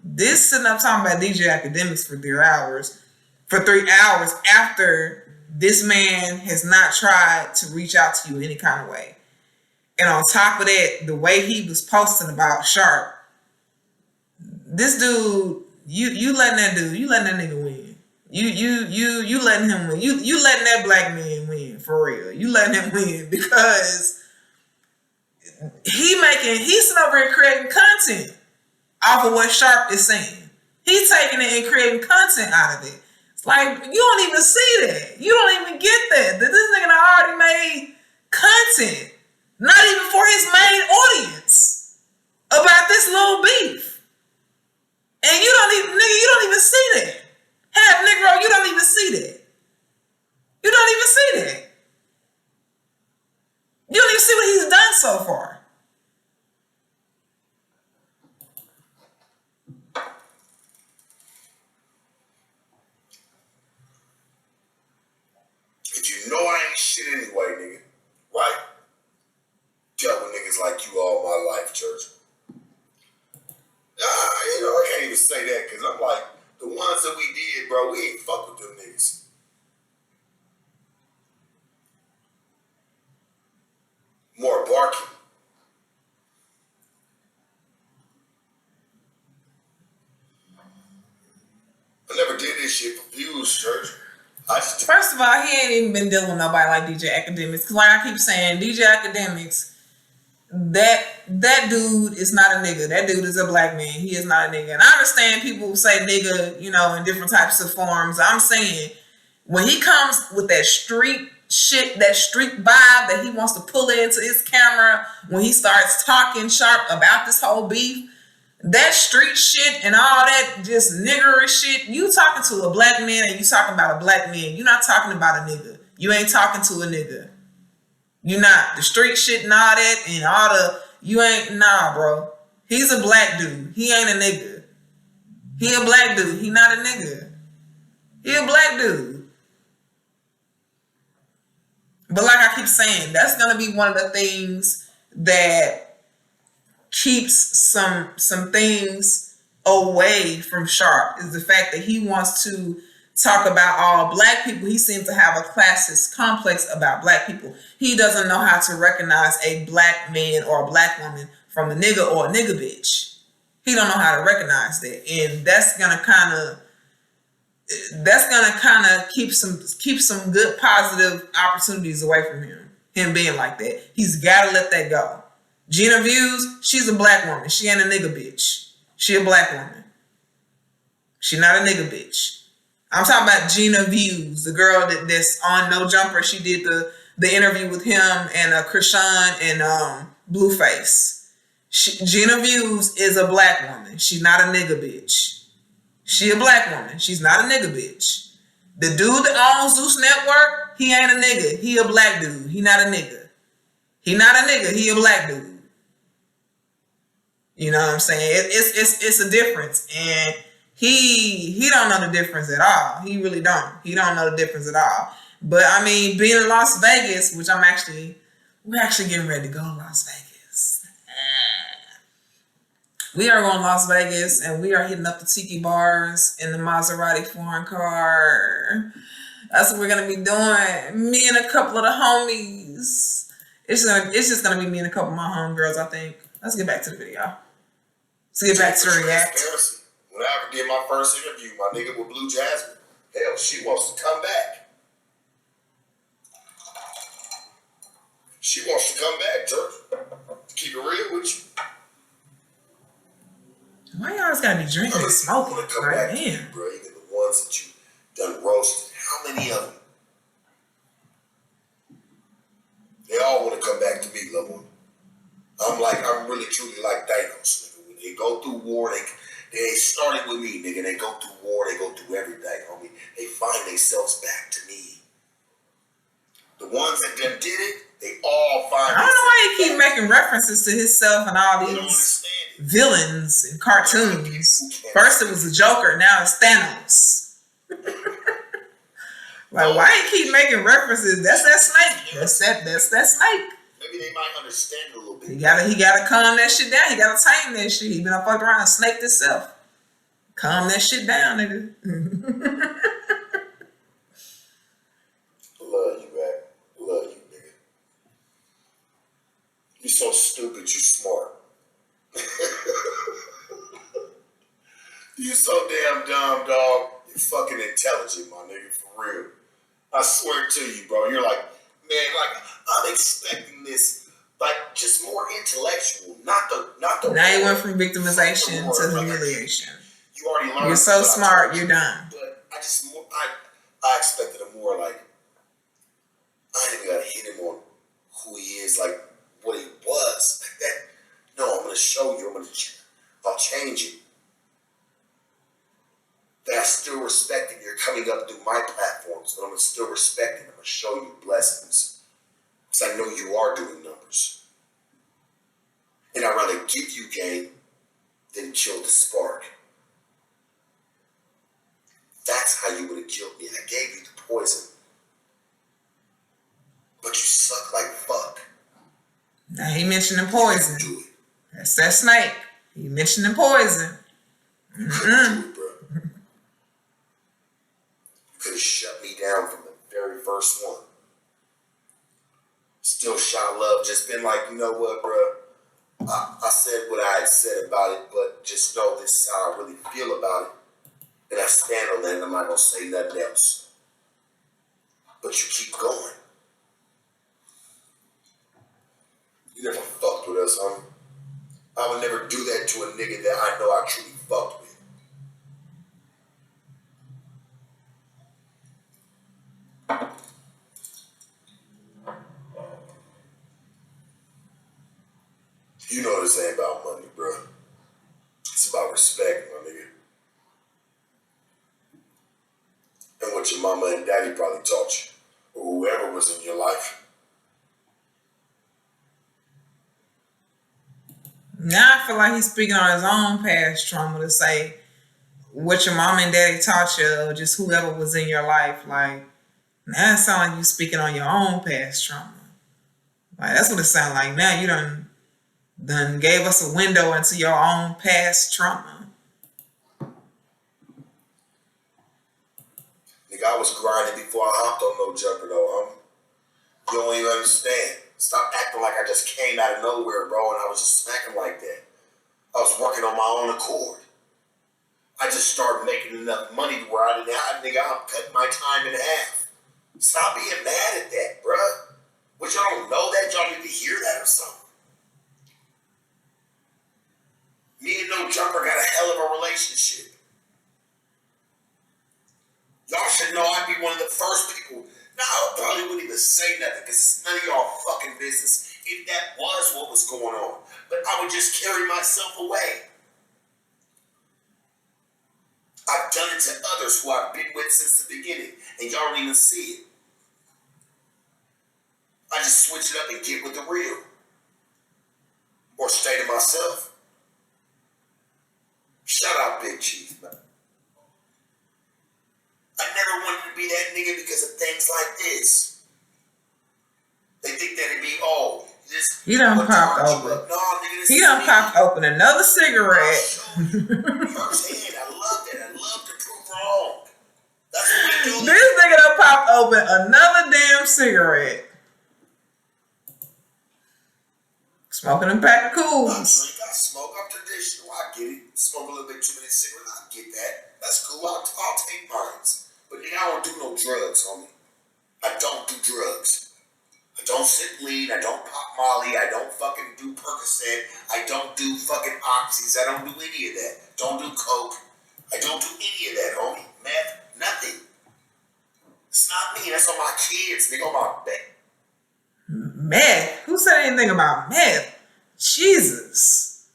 this sitting up talking about DJ Academics for 3 hours after this man has not tried to reach out to you any kind of way. And on top of that, the way he was posting about Sharp, this dude, you letting that nigga win. You letting him win. You letting that black man win for real. You letting him win because he's sitting over here creating content off of what Sharp is saying. He's taking it and creating content out of it. It's like, you don't even see that. You don't even get that. That this nigga done already made content, not even for his main audience, about this little beef. And you don't even, nigga, you don't even see that. Half Negro, you don't even see that. You don't even see that. You don't even see what he's done so far. If you know I ain't shit anyway, nigga, right? Dealt with niggas like you all my life, church. I can't even say that because I'm like, the ones that we did, bro, we ain't fuck with them niggas. More barking. I never did this shit for views, church. First of all, he ain't even been dealing with nobody like DJ AKADEMIKS. Cause like I keep saying, DJ AKADEMIKS, that dude is not a nigga. That dude is a black man. He is not a nigga. And I understand people say nigga, in different types of forms. I'm saying when he comes with that street shit, that street vibe that he wants to pull into his camera, when he starts talking sharp about this whole beef, that street shit and all that just niggerish shit, you talking to a black man and you talking about a black man. You're not talking about a nigga. You ain't talking to a nigga. You not. The street shit and all that and all you ain't, nah, bro. He's a black dude. He ain't a nigga. He a black dude. He not a nigga. He a black dude. But like I keep saying, that's going to be one of the things that keeps some things away from Sharp, is the fact that he wants to talk about all black people. He seems to have a classist complex about black people. He doesn't know how to recognize a black man or a black woman from a nigga or a nigga bitch. He don't know how to recognize that. And that's gonna kind of keep some good positive opportunities away from him being like that. He's gotta let that go. Gina Views, she's a black woman. She ain't a nigga bitch. She a black woman. She not a nigga bitch. I'm talking about Gina Views, the girl that's on No Jumper. She did the interview with him and Krishan and Blueface. Gina Views is a black woman. She's not a nigga bitch. She a black woman. She's not a nigga bitch. The dude that owns Zeus Network, he ain't a nigga. He a black dude. He not a nigga. He not a nigga. He a black dude. You know what I'm saying? It's a difference, and he don't know the difference at all. He really don't. He don't know the difference at all. But I mean, being in Las Vegas, which we're actually getting ready to go to Las Vegas. We are going to Las Vegas, and we are hitting up the tiki bars in the Maserati foreign car. That's what we're gonna be doing. Me and a couple of the homies. It's just gonna be me and a couple of my homegirls, I think. Let's get back to the video. Let's get back to the react. When I ever did my first interview, my nigga with Blue Jasmine, hell, she wants to come back. She wants to come back, Church. To keep it real with you. Why y'all always gotta be drinking and smoking? Want to come Right, back to man. you, bro. Even the ones that you done roasted. How many of them? They all want to come back to me, love one. I'm really truly like Thanos, nigga. When they go through war, they ain't started with me, nigga. They go through war, they go through everything, homie. They find themselves back to me. The ones that done did it, they all find. I don't know why he keep making references to himself and all these villains and cartoons. First it was the Joker, now it's Thanos. Like, why he keep making references? That's that snake. That's that snake. Maybe they might understand it a little bit. He gotta calm that shit down. He gotta tame that shit. He been up fucking around and snaked himself. Calm that shit down, nigga. Love you, man. Love you, nigga. You so stupid, you smart. You so damn dumb, dog. You fucking intelligent, my nigga, for real. I swear to you, bro. You're like, man, like, I'm expecting this, like, just more intellectual, not the. Now he went from victimization to humiliation. You already already learned. You're so what I smart. told You're you. done. But I expected a more like, I ain't even gotta hit him on who he is, like what he was. Like that. No, I'm gonna show you. I'll change it. That I still respect it. You're coming up through my platforms, but I'm gonna still respect it. I'm gonna show you blessings. Because I know you are doing numbers. And I'd rather give you game than kill the spark. That's how you would have killed me. I gave you the poison. But you suck like fuck. Now he mentioned the poison. You couldn't do it. That's that snake. He mentioned the poison. You couldn't do it, bro. You could have shut me down from the very first one. Still shot love, just been like, you know what, bro? I said what I had said about it, but just know this is how I really feel about it. And I stand on that and I'm not gonna say nothing else. But you keep going. You never fucked with us, homie. I would never do that to a nigga that I know I truly fucked with. You know this ain't about money, bro. It's about respect, my nigga. And what your mama and daddy probably taught you. Or whoever was in your life. Now I feel like he's speaking on his own past trauma to say what your mom and daddy taught you, or just whoever was in your life. Like, now it sounds like you speaking on your own past trauma. Like, that's what it sounds like. Now you done gave us a window into your own past trauma. Nigga, I was grinding before I hopped on no jumper though, You don't even understand. Stop acting like I just came out of nowhere, bro, and I was just smacking like that. I was working on my own accord. I just started making enough money to where I'm cutting my time in half. Stop being mad at that, bruh. But y'all don't know that, y'all need to hear that or something. Me and No Jumper got a hell of a relationship. Y'all should know I'd be one of the first people. Now, I probably wouldn't even say nothing because it's none of y'all fucking business if that was what was going on. But I would just carry myself away. I've done it to others who I've been with since the beginning, and y'all don't even see it. I just switch it up and get with the real. Or stay to myself. Shout out Big Chief, man. I never wanted to be that nigga because of things like this. They think that it'd be, He done popped open. No, nigga, He done popped open another cigarette. Firsthand, I love that. I love to prove wrong. That's what we do. This nigga done popped open another damn cigarette. Smoking a pack of cools. I smoke. I'm traditional. I get it. Smoke a little bit too many cigarettes. I get that. That's cool. I'll take mines. But nigga, I don't do no drugs, homie. I don't do drugs. I don't sip lean. I don't pop Molly. I don't fucking do Percocet. I don't do fucking oxys. I don't do any of that. Don't do coke. I don't do any of that, homie. Meth, nothing. It's not me. That's on my kids. Nigga, on my back. Meth? Who said anything about meth? Jesus.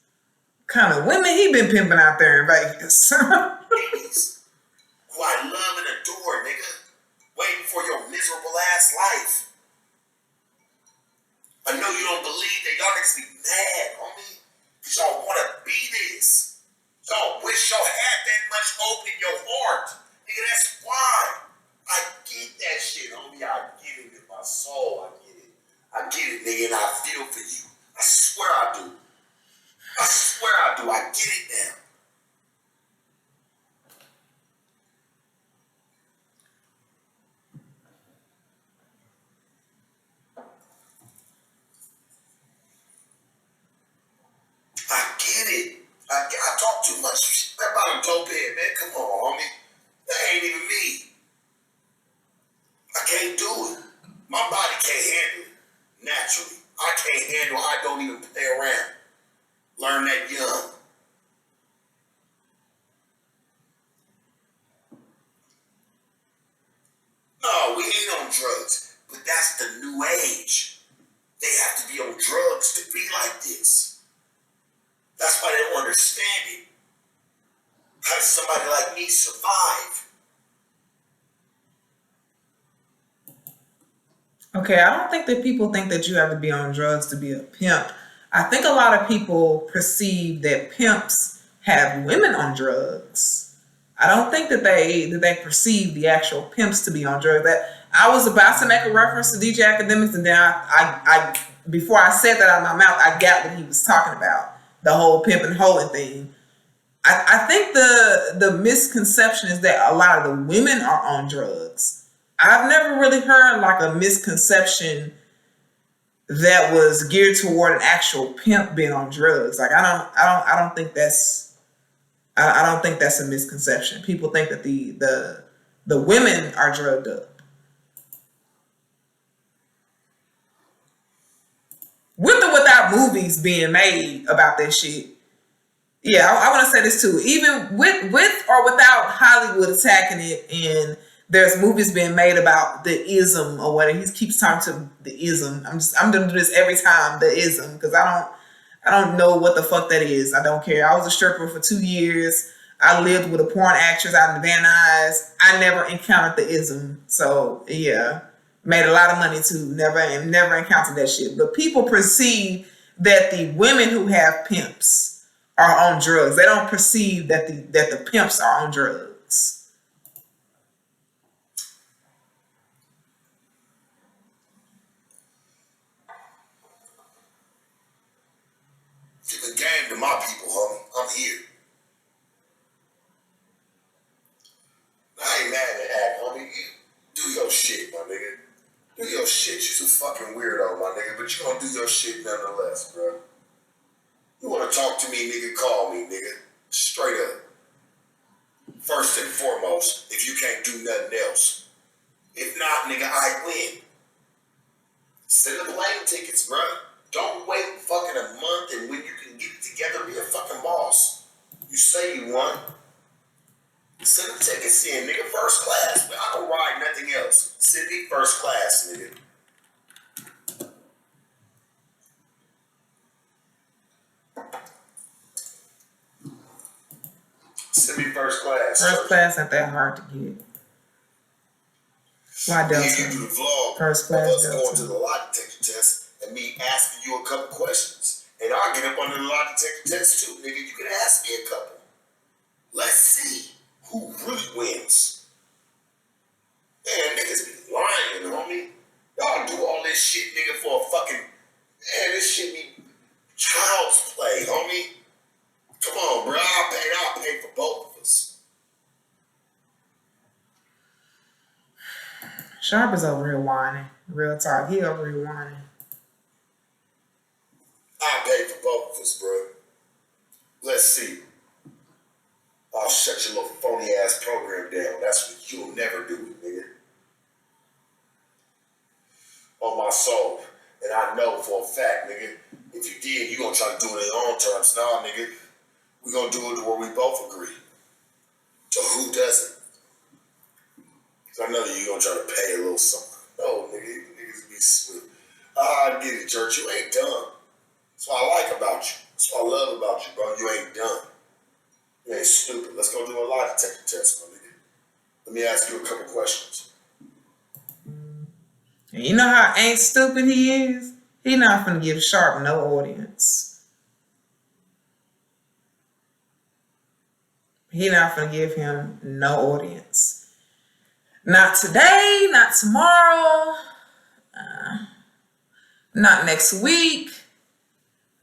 What kind of women he been pimping out there in Vegas? Babies, who I love and adore, nigga. Waiting for your miserable ass life. I know you don't believe that. Y'all niggas be mad, homie. Because y'all want to be this. Y'all wish y'all had that much hope in your heart. Nigga, that's why. I get that shit, homie. I get it in my soul. I get it, nigga, and I feel for you. I swear I do. I swear I do. I get it now. I get it. I talk too much shit about a dope head, man. Come on, homie. That ain't even me. I can't do it. My body can't handle it. Naturally. I can't handle it. I don't even play around. Learn that young. somebody like me survive? Okay, I don't think that people think that you have to be on drugs to be a pimp. I think a lot of people perceive that pimps have women on drugs. I don't think that they perceive the actual pimps to be on drugs. That I was about to make a reference to DJ Academics, and then I before I said that out of my mouth, I got what he was talking about, the whole pimp and hoeing thing. I think the misconception is that a lot of the women are on drugs. I've never really heard like a misconception that was geared toward an actual pimp being on drugs. Like I don't think that's I don't think that's a misconception. People think that the women are drugged up. With or without movies being made about that shit. Yeah, I want to say this too. Even with or without Hollywood attacking it, and there's movies being made about the ism or whatever. He keeps talking to the ism. I'm gonna do this every time, the ism, because I don't know what the fuck that is. I don't care. I was a stripper for 2 years. I lived with a porn actress out in Van Nuys. I never encountered the ism. So yeah, made a lot of money too. Never encountered that shit. But people perceive that the women who have pimps are on drugs. They don't perceive that the pimps are on drugs. Give a game to my people, homie. I'm here. I ain't mad at that, homie. You do your shit, my nigga. Do your shit. You's a fucking weirdo, my nigga, but you gonna do your shit nonetheless, bro. You wanna talk to me, nigga, call me, nigga. Straight up. First and foremost, if you can't do nothing else. If not, nigga, I win. Send the plane tickets, bro. Don't wait fucking a month, and when you can get it together, be a fucking boss. You say you won. Send the tickets in, nigga, first class. But I don't ride nothing else. Send me first class, nigga. Send me first class. First class ain't that hard to get. Why Delta? Yeah, you do the vlog First of class us Delta. going to the lie detector test and me asking you a couple questions. And I'll get up under the lie detector test too, nigga. You can ask me a couple. Let's see who really wins. Man, niggas be lying, homie. Y'all do all this shit, nigga, for a fucking... Man, this shit be child's play, homie. Come on, bro. I'll pay for both of us. Sharp is over here whining. Real talk. He over here whining. I'll pay for both of us, bro. Let's see. I'll shut your little phony ass program down. That's what you'll never do, nigga. On my soul. And I know for a fact, nigga, if you did, you gonna try to do it in your own terms. Nah, nigga. We gonna do it where we both agree. So who doesn't? Cause I know that you gonna try to pay a little something. No, nigga, you niggas be sweet. I get it, Church. You ain't dumb. That's what I like about you. That's what I love about you, bro. You ain't dumb. You ain't stupid. Let's go do a lie detector test, my nigga. Let me ask you a couple questions. And you know how ain't stupid he is? He not finna give Sharp no audience. He not finna give him no audience. Not today, not tomorrow, not next week.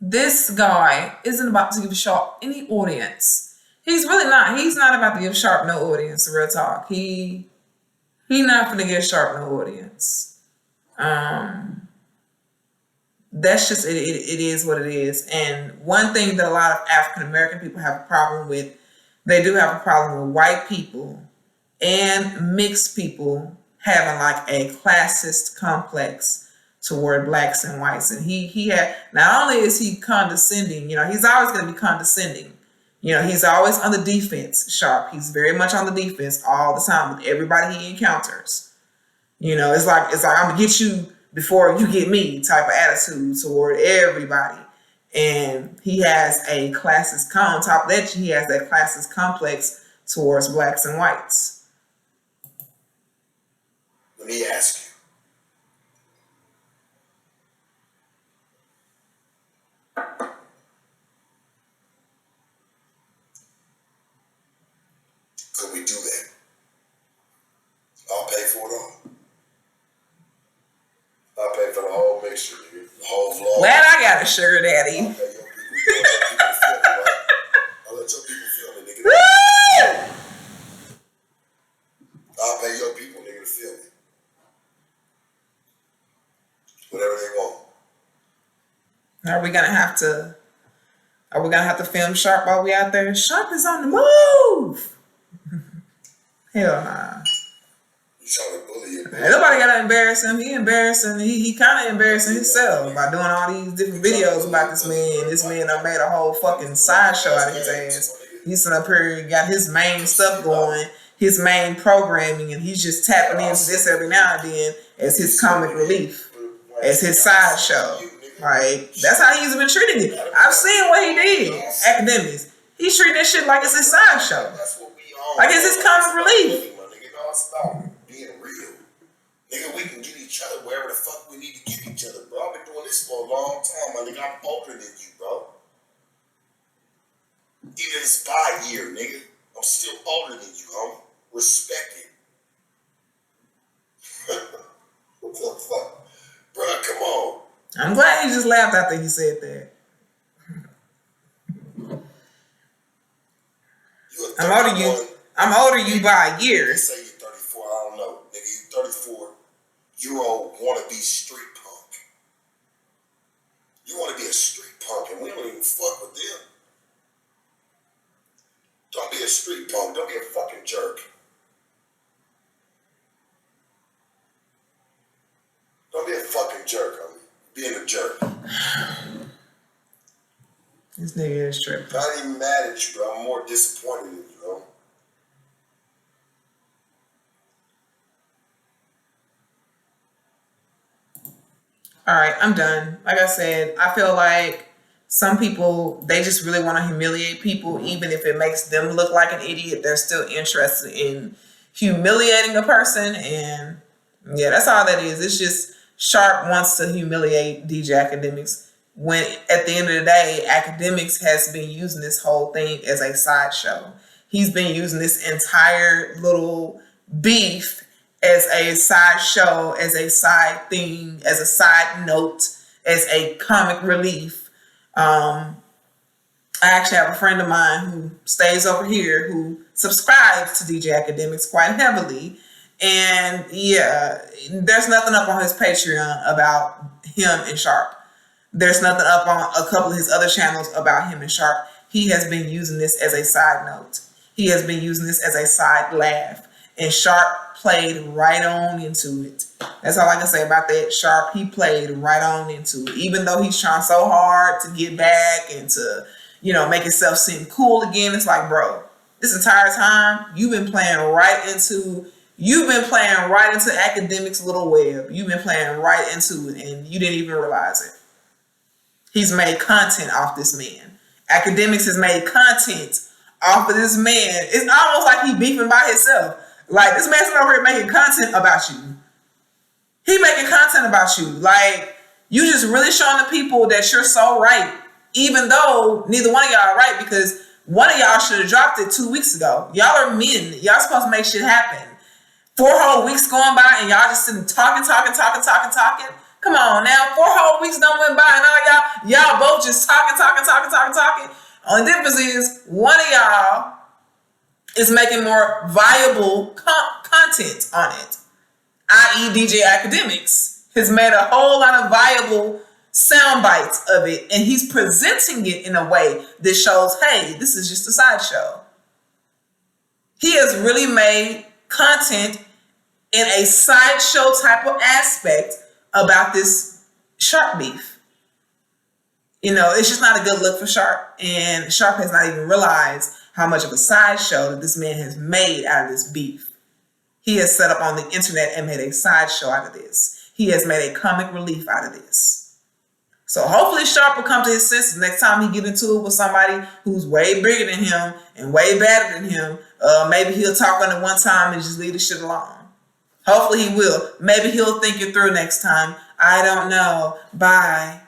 This guy isn't about to give Sharp any audience. He's really not. He's not about to give Sharp no audience, real talk. He not gonna give Sharp no audience. That's just it is what it is. And one thing that a lot of African American people have a problem with, they do have a problem with white people and mixed people having like a classist complex toward blacks and whites. And he had, not only is he condescending, you know, he's always going to be condescending. You know, he's always on the defense, Sharp. He's very much on the defense all the time with everybody he encounters. You know, it's like I'm gonna get you before you get me type of attitude toward everybody. And he has a classist on top of that, he has that classist complex towards blacks and whites. Let me ask you. Could we do that? I'll pay for it all. I'll pay for the whole mixture, nigga. The whole vlog. Glad I got a sugar daddy. I'll pay your people. I'll let your people feel it, nigga. Woo! I'll pay your people, nigga, to feel it. Whatever they want. Are we gonna have to film Sharp while we out there? Sharp is on the move. Hell nah. You trying to bully him? Ain't nobody gotta embarrass him. He embarrassing. He kind of embarrassing himself by doing all these different videos about this man. This man done made a whole fucking sideshow out of his ass. He's sitting up here, got his main stuff going, his main programming, and he's just tapping into this every now and then as his comic relief, as his sideshow. Like, that's how he's been treating it. I've seen what he did. Academics. He's treating that shit like it's his sideshow. Like it's his comic relief. It's about being real. Nigga, we can get each other wherever the fuck we need to get each other, bro. I've been doing this for a long time, my nigga. I'm older than you, bro. Even if it's by a year, nigga, I'm still older than you, homie. Respect it. What the fuck? Bro, come on. I'm glad he just laughed after he said that. I'm older you by a year. They say you're 34, I don't know. Nigga, you 34-year-old wanna be street punk. You wanna be a street punk, and we don't even fuck with them. Don't be a street punk. Don't be a fucking jerk. Don't be a fucking jerk, homie. Being a jerk. This nigga is tripping. I'm not even mad at you, bro. I'm more disappointed in you, bro. All right, I'm done. Like I said, I feel like some people, they just really want to humiliate people, even if it makes them look like an idiot. They're still interested in humiliating a person. And yeah, that's all that is. It's just Sharp wants to humiliate DJ Akademiks, when at the end of the day, Akademiks has been using this whole thing as a sideshow. He's been using this entire little beef as a sideshow, as a side thing, as a side note, as a comic relief. I actually have a friend of mine who stays over here who subscribes to DJ Akademiks quite heavily. And yeah, there's nothing up on his Patreon about him and Sharp. There's nothing up on a couple of his other channels about him and Sharp. He has been using this as a side note. He has been using this as a side laugh. And Sharp played right on into it. That's all I can say about that. Sharp, he played right on into it. Even though he's trying so hard to get back and to, you know, make himself seem cool again. It's like, bro, this entire time, you've been playing right into Akademiks' little web. You've been playing right into it, and you didn't even realize it. He's made content off this man. Akademiks has made content off of this man. It's almost like he beefing by himself. Like, this man's over here making content about you. He making content about you. Like, you just really showing the people that you're so right, even though neither one of y'all are right, because one of y'all should have dropped it 2 weeks ago. Y'all are men. Y'all supposed to make shit happen. 4 whole weeks going by and y'all just sitting talking. Come on now, 4 whole weeks done went by and y'all both just talking. Only difference is one of y'all is making more viable content on it, i.e. DJ Akademiks has made a whole lot of viable sound bites of it, and he's presenting it in a way that shows, hey, this is just a sideshow. He has really made content in a sideshow type of aspect about this Sharp beef. You know, it's just not a good look for Sharp, and Sharp has not even realized how much of a sideshow that this man has made out of this beef. He has set up on the internet and made a sideshow out of this. He has made a comic relief out of this. So hopefully Sharp will come to his senses next time he get into it with somebody who's way bigger than him and way better than him Maybe he'll talk on it one time and just leave the shit alone. Hopefully he will. Maybe he'll think it through next time. I don't know. Bye.